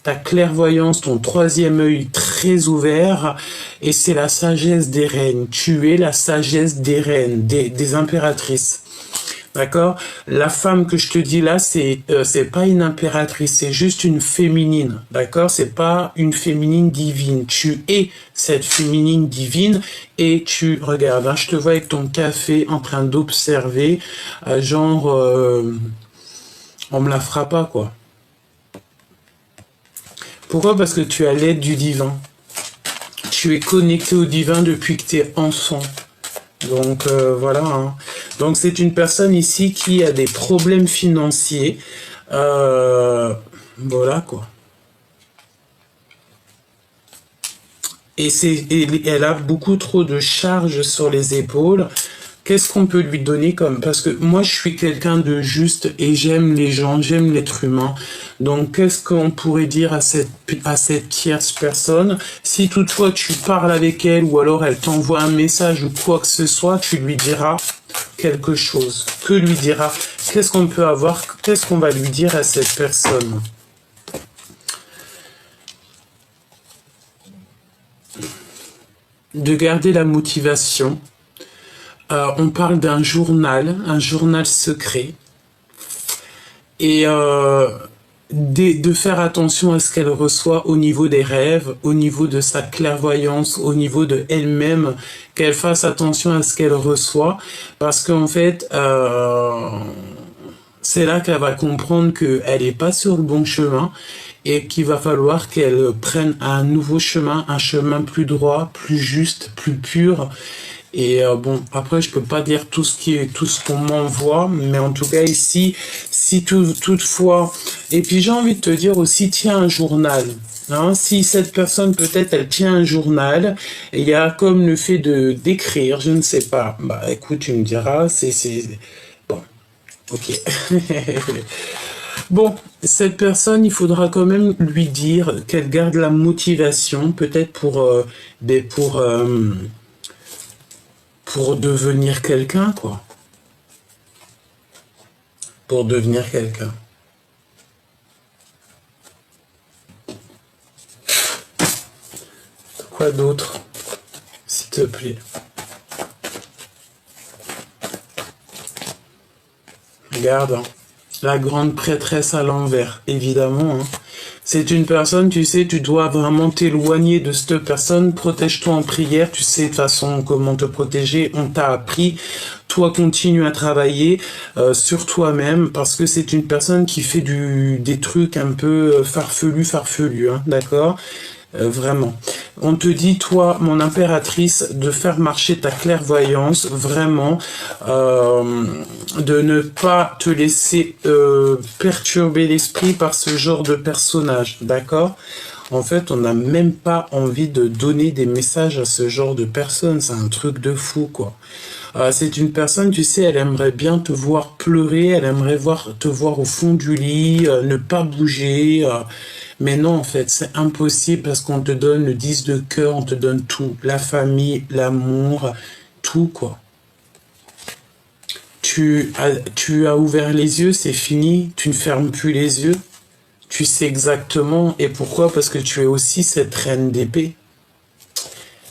ta clairvoyance, ton troisième œil très ouvert, et c'est la sagesse des reines. Tu es la sagesse des reines, des impératrices. D'accord? La femme que je te dis là, c'est pas une impératrice, c'est juste une féminine. D'accord? C'est pas une féminine divine. Tu es cette féminine divine et tu regardes, hein, je te vois avec ton café en train d'observer, on me la fera pas, quoi. Pourquoi? Parce que tu as l'aide du divin. Tu es connecté au divin depuis que tu es enfant. Donc voilà, hein. Donc c'est une personne ici qui a des problèmes financiers. Voilà quoi. Et elle a beaucoup trop de charges sur les épaules. Qu'est-ce qu'on peut lui donner comme... Parce que moi, je suis quelqu'un de juste et j'aime les gens, j'aime l'être humain. Donc, qu'est-ce qu'on pourrait dire à cette tierce personne? Si toutefois tu parles avec elle ou alors elle t'envoie un message ou quoi que ce soit, tu lui diras quelque chose. Que lui dira? Qu'est-ce qu'on peut avoir? Qu'est-ce qu'on va lui dire à cette personne? De garder la motivation. On parle d'un journal, un journal secret, et de faire attention à ce qu'elle reçoit au niveau des rêves, au niveau de sa clairvoyance, au niveau de elle-même, qu'elle fasse attention à ce qu'elle reçoit, parce qu'en fait, c'est là qu'elle va comprendre qu'elle n'est pas sur le bon chemin, et qu'il va falloir qu'elle prenne un nouveau chemin, un chemin plus droit, plus juste, plus pur. Et bon, après, je peux pas dire tout ce qu'on m'envoie, mais en tout cas ici, si toutefois, et puis j'ai envie de te dire aussi, tiens un journal. Hein, si cette personne, peut-être, elle tient un journal, et il y a comme le fait d'écrire, je ne sais pas. Bah, écoute, tu me diras, bon, ok. Bon, cette personne, il faudra quand même lui dire qu'elle garde la motivation, peut-être pour devenir quelqu'un, quoi. Pour devenir quelqu'un. Quoi d'autre, s'il te plaît? Regarde, hein. La grande prêtresse à l'envers, évidemment, hein. C'est une personne, tu sais, tu dois vraiment t'éloigner de cette personne, protège-toi en prière, tu sais de toute façon comment te protéger, on t'a appris, toi continue à travailler sur toi-même, parce que c'est une personne qui fait des trucs un peu farfelus, hein, d'accord? Vraiment. On te dit, toi, mon impératrice, de faire marcher ta clairvoyance, vraiment, de ne pas te laisser perturber l'esprit par ce genre de personnage, d'accord? En fait, on n'a même pas envie de donner des messages à ce genre de personnes, c'est un truc de fou, quoi. C'est une personne, tu sais, elle aimerait bien te voir pleurer, elle aimerait te voir au fond du lit, ne pas bouger, mais non, en fait, c'est impossible parce qu'on te donne le 10 de cœur, on te donne tout, la famille, l'amour, tout, quoi. tu as ouvert les yeux, c'est fini, tu ne fermes plus les yeux. Tu sais exactement, et pourquoi? Parce que tu es aussi cette reine d'épée.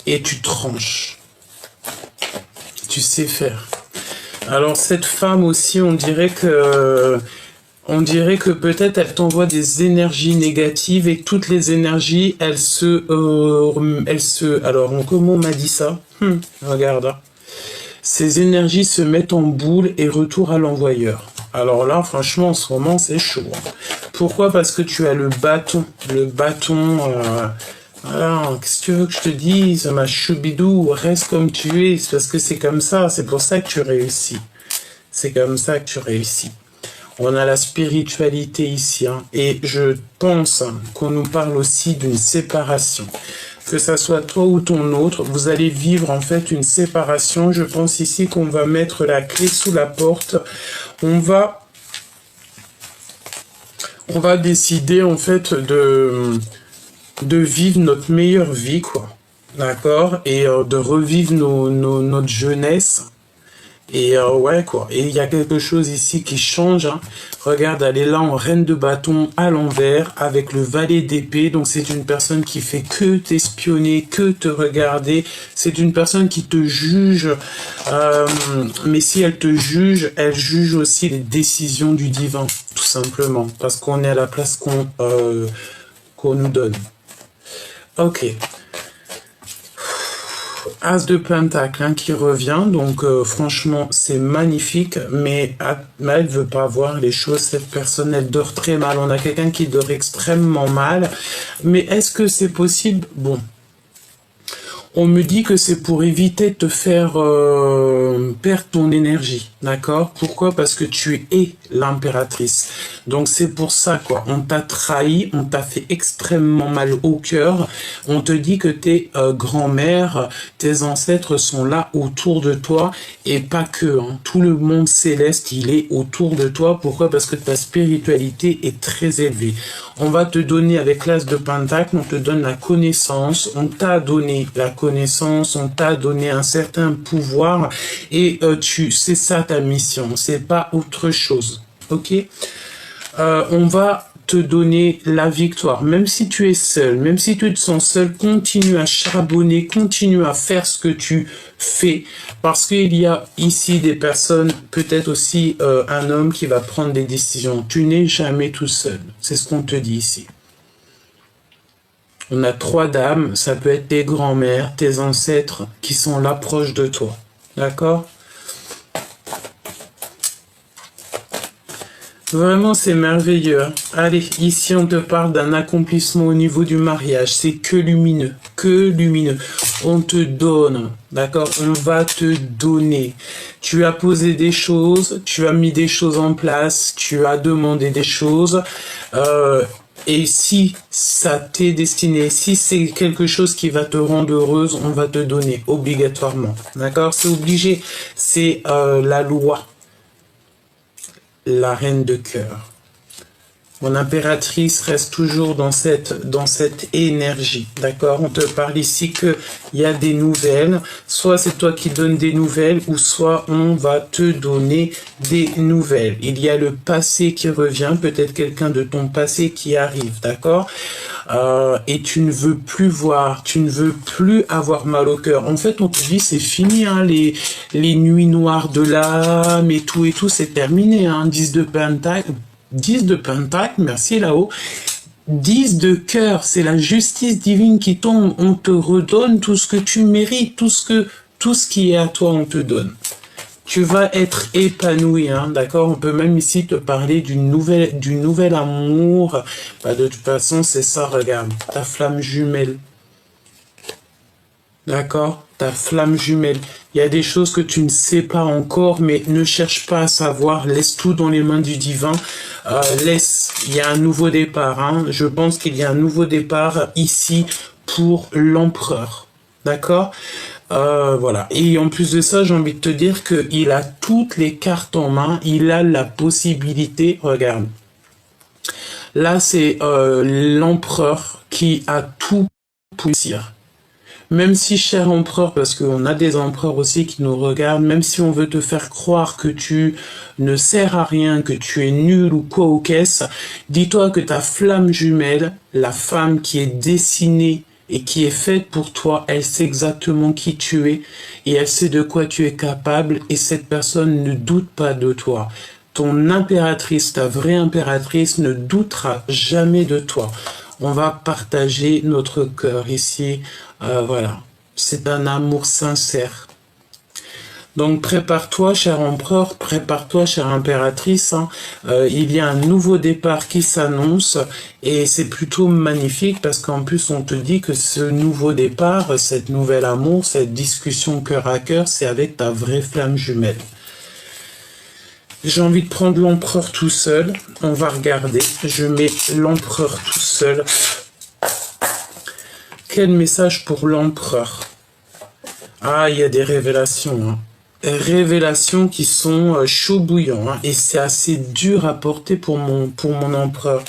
Et tu tranches. Tu sais faire. Alors cette femme aussi, on dirait que peut-être elle t'envoie des énergies négatives et toutes les énergies, alors comment on m'a dit ça? Regarde. Ces énergies se mettent en boule et retour à l'envoyeur. Alors là, franchement, en ce moment, c'est chaud. Pourquoi? Parce que tu as le bâton. Voilà, qu'est-ce que tu veux que je te dise? Ma choubidou, reste comme tu es. C'est parce que c'est comme ça. C'est pour ça que tu réussis. C'est comme ça que tu réussis. On a la spiritualité ici. Hein, et je pense qu'on nous parle aussi d'une séparation. Que ça soit toi ou ton autre, vous allez vivre en fait une séparation. Je pense ici qu'on va mettre la clé sous la porte. On va décider en fait de vivre notre meilleure vie, quoi. D'accord? Et de revivre notre jeunesse. Et ouais, quoi. Et il y a quelque chose ici qui change. Hein. Regarde, elle est là en reine de bâton à l'envers avec le valet d'épée. Donc c'est une personne qui fait que t'espionner, que te regarder. C'est une personne qui te juge. Mais si elle te juge, elle juge aussi les décisions du divin, tout simplement. Parce qu'on est à la place qu'on nous donne. Ok. As de Pentacle hein, qui revient, donc franchement c'est magnifique, mais elle veut pas voir les choses, cette personne elle dort très mal, on a quelqu'un qui dort extrêmement mal, mais est-ce que c'est possible? Bon, on me dit que c'est pour éviter de te faire perdre ton énergie, d'accord? Pourquoi? Parce que tu es l'impératrice. Donc c'est pour ça, quoi. On t'a trahi, on t'a fait extrêmement mal au cœur. On te dit que tes grands-mères, tes ancêtres sont là autour de toi et pas que. Hein. Tout le monde céleste, il est autour de toi. Pourquoi? Parce que ta spiritualité est très élevée. On va te donner avec l'As de Pentacle, on te donne la connaissance, on t'a donné la connaissance, on t'a donné un certain pouvoir et c'est ça ta mission, c'est pas autre chose, ok? On va te donner la victoire, même si tu es seul, même si tu te sens seul, continue à charbonner, continue à faire ce que tu fais, parce qu'il y a ici des personnes, peut-être aussi un homme qui va prendre des décisions. Tu n'es jamais tout seul, c'est ce qu'on te dit ici. On a 3 dames, ça peut être tes grands-mères, tes ancêtres qui sont là proches de toi. D'accord? Vraiment, c'est merveilleux. Allez, ici, on te parle d'un accomplissement au niveau du mariage. C'est que lumineux, que lumineux. On te donne, d'accord? On va te donner. Tu as posé des choses, tu as mis des choses en place, tu as demandé des choses. Et si ça t'est destiné, si c'est quelque chose qui va te rendre heureuse, on va te donner obligatoirement. D'accord? C'est obligé. C'est la loi. La reine de cœur. Mon impératrice reste toujours dans cette énergie, d'accord? On te parle ici qu'il y a des nouvelles, soit c'est toi qui donnes des nouvelles, ou soit on va te donner des nouvelles. Il y a le passé qui revient, peut-être quelqu'un de ton passé qui arrive, d'accord? Et tu ne veux plus voir, tu ne veux plus avoir mal au cœur. En fait, on te dit c'est fini, hein, les nuits noires de l'âme et tout, c'est terminé, hein, 10 de Pentacle. 10 de Pentacle, merci là-haut. 10 de cœur, c'est la justice divine qui tombe. On te redonne tout ce que tu mérites, tout ce qui est à toi, on te donne. Tu vas être épanoui, hein, d'accord? On peut même ici te parler du nouvel amour. Bah, de toute façon, c'est ça, regarde, ta flamme jumelle. D'accord? Ta flamme jumelle. Il y a des choses que tu ne sais pas encore, mais ne cherche pas à savoir. Laisse tout dans les mains du divin. Il y a un nouveau départ. Hein. Je pense qu'il y a un nouveau départ ici pour l'empereur. D'accord? Voilà. Et en plus de ça, j'ai envie de te dire qu'il a toutes les cartes en main. Il a la possibilité. Regarde. Là, c'est l'empereur qui a tout pour réussir. Même si, cher empereur, parce qu'on a des empereurs aussi qui nous regardent, même si on veut te faire croire que tu ne sers à rien, que tu es nul ou quoi ou qu'est-ce, dis-toi que ta flamme jumelle, la femme qui est dessinée et qui est faite pour toi, elle sait exactement qui tu es et elle sait de quoi tu es capable et cette personne ne doute pas de toi. Ton impératrice, ta vraie impératrice ne doutera jamais de toi. On va partager notre cœur ici. Voilà, c'est un amour sincère. Donc prépare-toi, cher empereur, prépare-toi, chère impératrice. Il y a un nouveau départ qui s'annonce et c'est plutôt magnifique parce qu'en plus on te dit que ce nouveau départ, cette nouvel amour, cette discussion cœur à cœur, c'est avec ta vraie flamme jumelle. J'ai envie de prendre l'empereur tout seul. On va regarder. Je mets l'empereur tout seul. Quel message pour l'empereur? Ah, il y a des révélations. Hein. Révélations qui sont chaud bouillant. Hein. Et c'est assez dur à porter pour mon empereur.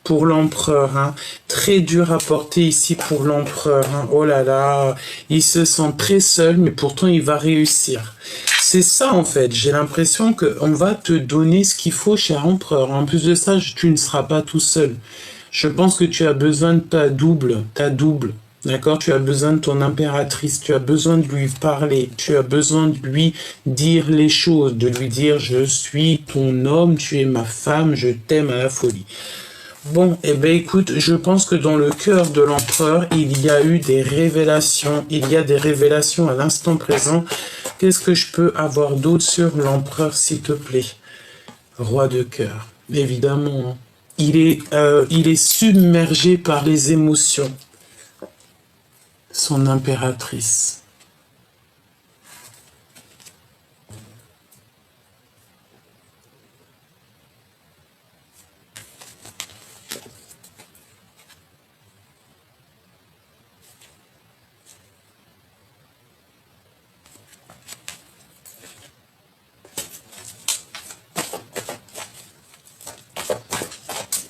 Pour l'empereur. Hein. Très dur à porter ici pour l'empereur. Hein. Oh là là. Il se sent très seul, mais pourtant il va réussir. C'est ça en fait, j'ai l'impression qu'on va te donner ce qu'il faut, cher empereur. En plus de ça, tu ne seras pas tout seul. Je pense que tu as besoin de ta double, d'accord? Tu as besoin de ton impératrice, tu as besoin de lui parler, tu as besoin de lui dire les choses, de lui dire je suis ton homme, tu es ma femme, je t'aime à la folie. Bon, eh ben écoute, je pense que dans le cœur de l'empereur, il y a eu des révélations, il y a des révélations à l'instant présent. Qu'est-ce que je peux avoir d'autre sur l'empereur, s'il te plaît? Roi de cœur, évidemment. Il est submergé par les émotions. Son impératrice.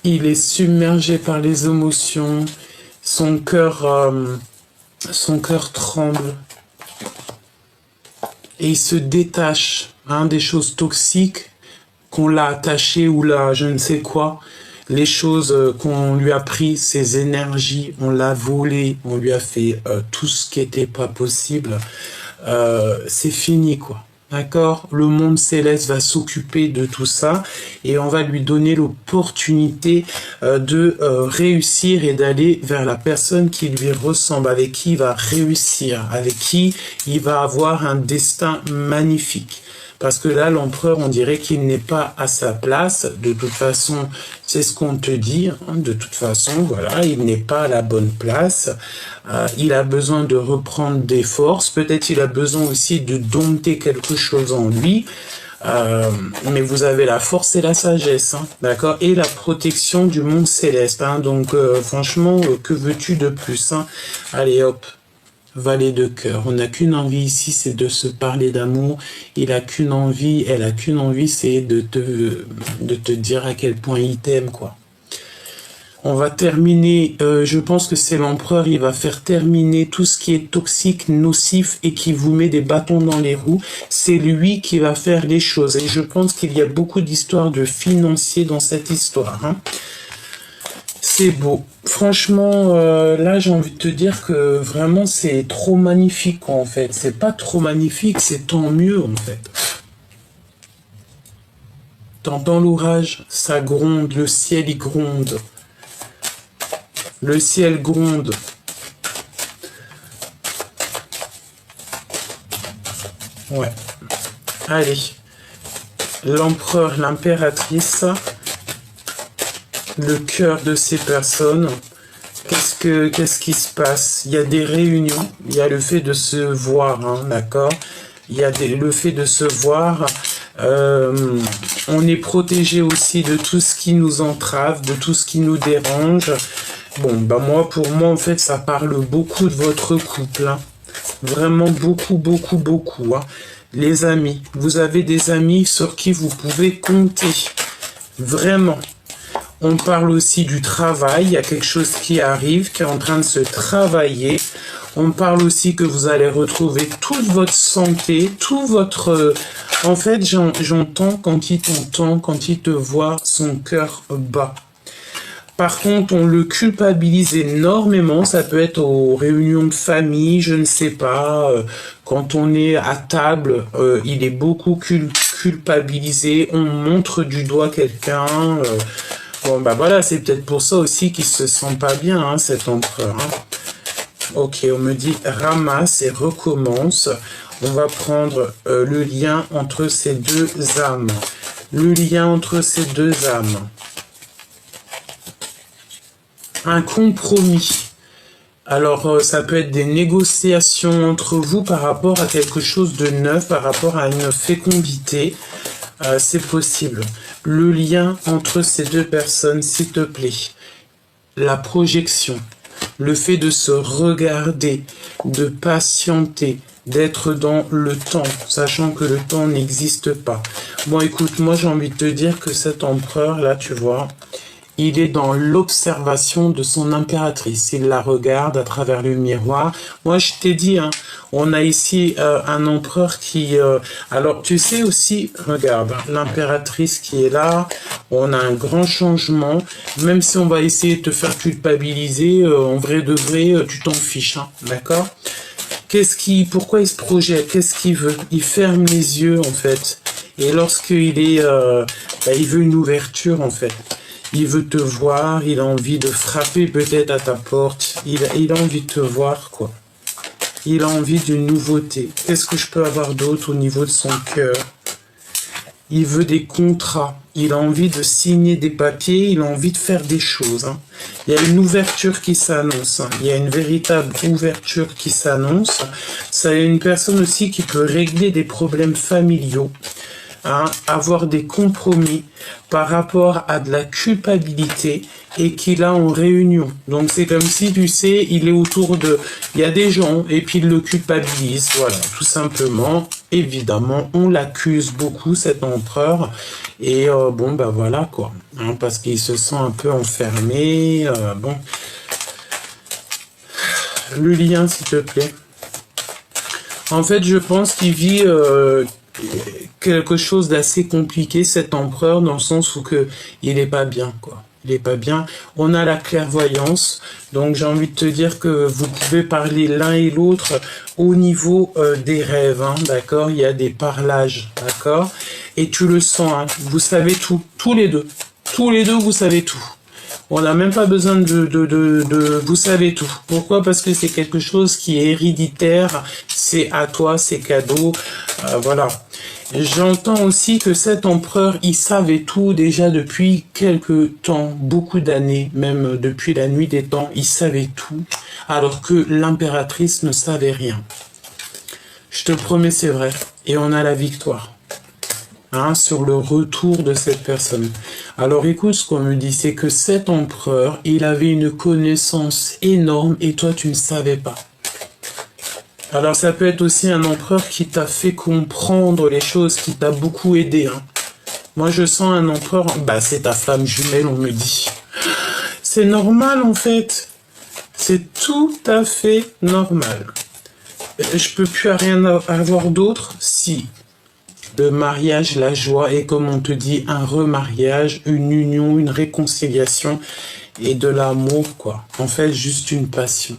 Il est submergé par les émotions, son cœur tremble et il se détache des choses toxiques qu'on l'a attaché ou là je ne sais quoi, les choses qu'on lui a pris, ses énergies, on l'a volé, on lui a fait tout ce qui n'était pas possible, c'est fini quoi. D'accord? Le monde céleste va s'occuper de tout ça et on va lui donner l'opportunité de réussir et d'aller vers la personne qui lui ressemble, avec qui il va réussir, avec qui il va avoir un destin magnifique. Parce que là, l'empereur, on dirait qu'il n'est pas à sa place. De toute façon, c'est ce qu'on te dit. Hein. De toute façon, voilà, il n'est pas à la bonne place. Il a besoin de reprendre des forces. Peut-être il a besoin aussi de dompter quelque chose en lui. Mais vous avez la force et la sagesse, hein, d'accord? Et la protection du monde céleste. Hein. Donc, franchement, que veux-tu de plus, hein? Allez, hop. Valet de cœur. On n'a qu'une envie ici, c'est de se parler d'amour. Il a qu'une envie, elle a qu'une envie, c'est de te dire à quel point il t'aime, quoi. On va terminer, je pense que c'est l'empereur, il va faire terminer tout ce qui est toxique, nocif et qui vous met des bâtons dans les roues. C'est lui qui va faire les choses. Et je pense qu'il y a beaucoup d'histoires de financiers dans cette histoire, hein. C'est beau. Franchement, là, j'ai envie de te dire que vraiment, c'est trop magnifique, quoi, en fait. C'est pas trop magnifique, c'est tant mieux, en fait. T'entends l'orage, ça gronde, le ciel, il gronde. Le ciel gronde. Ouais. Allez. L'empereur, l'impératrice... le cœur de ces personnes, qu'est-ce qui se passe? Il y a des réunions, il y a le fait de se voir, hein, d'accord? Il y a le fait de se voir, on est protégé aussi de tout ce qui nous entrave, de tout ce qui nous dérange. Bon, bah pour moi, en fait, ça parle beaucoup de votre couple, hein. Vraiment beaucoup, beaucoup, beaucoup, hein. Les amis, vous avez des amis sur qui vous pouvez compter, vraiment. On parle aussi du travail, il y a quelque chose qui arrive, qui est en train de se travailler. On parle aussi que vous allez retrouver toute votre santé, tout votre... En fait, j'entends quand il t'entend, quand il te voit, son cœur bat. Par contre, on le culpabilise énormément. Ça peut être aux réunions de famille, je ne sais pas. Quand on est à table, il est beaucoup culpabilisé. On montre du doigt quelqu'un. Bon, bah voilà, c'est peut-être pour ça aussi qu'il se sent pas bien, hein, cet empereur. Hein. Ok, on me dit ramasse et recommence. On va prendre le lien entre ces deux âmes. Le lien entre ces deux âmes. Un compromis. Alors, ça peut être des négociations entre vous par rapport à quelque chose de neuf, par rapport à une fécondité. C'est possible. Le lien entre ces deux personnes, s'il te plaît. La projection. Le fait de se regarder, de patienter, d'être dans le temps, sachant que le temps n'existe pas. Bon, écoute, moi j'ai envie de te dire que cet empereur, là, tu vois, il est dans l'observation de son impératrice. Il la regarde à travers le miroir. Moi, je t'ai dit, hein, on a ici un empereur qui... alors, tu sais aussi, regarde, l'impératrice qui est là, on a un grand changement. Même si on va essayer de te faire culpabiliser, en vrai de vrai, tu t'en fiches, hein, d'accord? Pourquoi il se projette? Qu'est-ce qu'il veut? Il ferme les yeux, en fait. Et lorsqu'il est... il veut une ouverture, en fait. Il veut te voir, il a envie de frapper peut-être à ta porte. Il a envie de te voir, quoi. Il a envie d'une nouveauté. Qu'est-ce que je peux avoir d'autre au niveau de son cœur? Il veut des contrats. Il a envie de signer des papiers. Il a envie de faire des choses. Hein. Il y a une ouverture qui s'annonce. Hein. Il y a une véritable ouverture qui s'annonce. Ça est une personne aussi qui peut régler des problèmes familiaux. Hein, avoir des compromis par rapport à de la culpabilité et qu'il a en réunion. Donc c'est comme si, tu sais, il est autour de... Il y a des gens et puis il le culpabilise. Voilà, tout simplement. Évidemment, on l'accuse beaucoup, cet empereur. Et bon, ben voilà, quoi. Hein, parce qu'il se sent un peu enfermé. Bon. Le lien, s'il te plaît. En fait, je pense qu'il vit... quelque chose d'assez compliqué, cet empereur, dans le sens où il est pas bien, quoi. Il est pas bien. On a la clairvoyance, donc j'ai envie de te dire que vous pouvez parler l'un et l'autre au niveau des rêves, hein, d'accord? Il y a des parlages, d'accord? Et tu le sens, hein, vous savez tout, tous les deux, vous savez tout. On n'a même pas besoin de vous savez tout. Pourquoi? Parce que c'est quelque chose qui est héréditaire, c'est à toi, c'est cadeau, voilà. J'entends aussi que cet empereur, il savait tout déjà depuis quelques temps, beaucoup d'années, même depuis la nuit des temps, il savait tout, alors que l'impératrice ne savait rien. Je te promets, c'est vrai, et on a la victoire. Hein, sur le retour de cette personne. Alors écoute, ce qu'on me dit, c'est que cet empereur, il avait une connaissance énorme et toi, tu ne savais pas. Alors ça peut être aussi un empereur qui t'a fait comprendre les choses, qui t'a beaucoup aidé. Hein. Moi, je sens un empereur... Bah, c'est ta flamme jumelle, on me dit. C'est normal, en fait. C'est tout à fait normal. Je peux plus rien avoir d'autre si... Le mariage, la joie, et comme on te dit, un remariage, une union, une réconciliation et de l'amour, quoi. En fait, juste une passion.